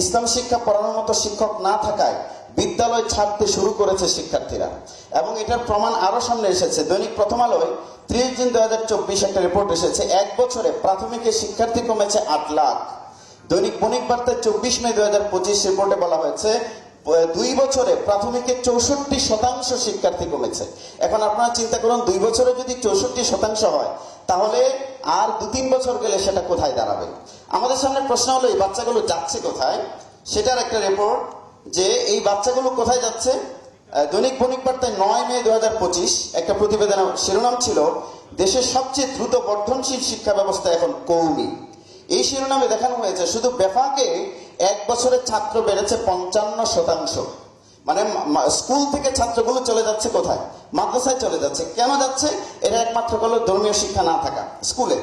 ইসলাম শিক্ষা পড়ানোর মতো শিক্ষক না থাকায় বিদ্যালয় ছাড়তে শুরু করেছে শিক্ষার্থীরা, এবং এটার প্রমাণ আরো সামনে এসেছে। দৈনিক প্রথম আলোয় 30 জুন 2024 একটা রিপোর্ট এসেছে, 1 বছরে প্রাথমিকের শিক্ষার্থী কমেছে 8 লাখ। দৈনিক বণিক বার্তায় 24 মে 2025 রিপোর্টে বলা হয়েছে 2 বছরে প্রাথমিকের 64% শিক্ষার্থী কমেছে। এখন আপনারা চিন্তা করুন, 2 বছরে যদি 64% হয়, তাহলে আর 2-3 বছর গেলে সেটা কোথায় দাঁড়াবে? আমাদের সামনে প্রশ্ন হলো, এই বাচ্চাগুলো যাচ্ছে কোথায়? সেটার একটা রিপোর্ট যে এই বাচ্চাগুলো কোথায় যাচ্ছে। দৈনিক বণিক বার্তায় 9 মে 2025 একটা প্রতিবেদনের শিরোনাম ছিল, দেশের সবচেয়ে দ্রুত বর্ধনশীল শিক্ষা ব্যবস্থা এখন কৌমি। এই শিরোনামে দেখানো হয়েছে শুধু বেফাকে 1 বছরে ছাত্র বেড়েছে 55%। মানে স্কুল থেকে ছাত্রগুলো চলে যাচ্ছে কোথায়? মাদ্রাসায় চলে যাচ্ছে। কেন যাচ্ছে? এটা একমাত্র হলো ধর্মীয় শিক্ষা না থাকা স্কুলে।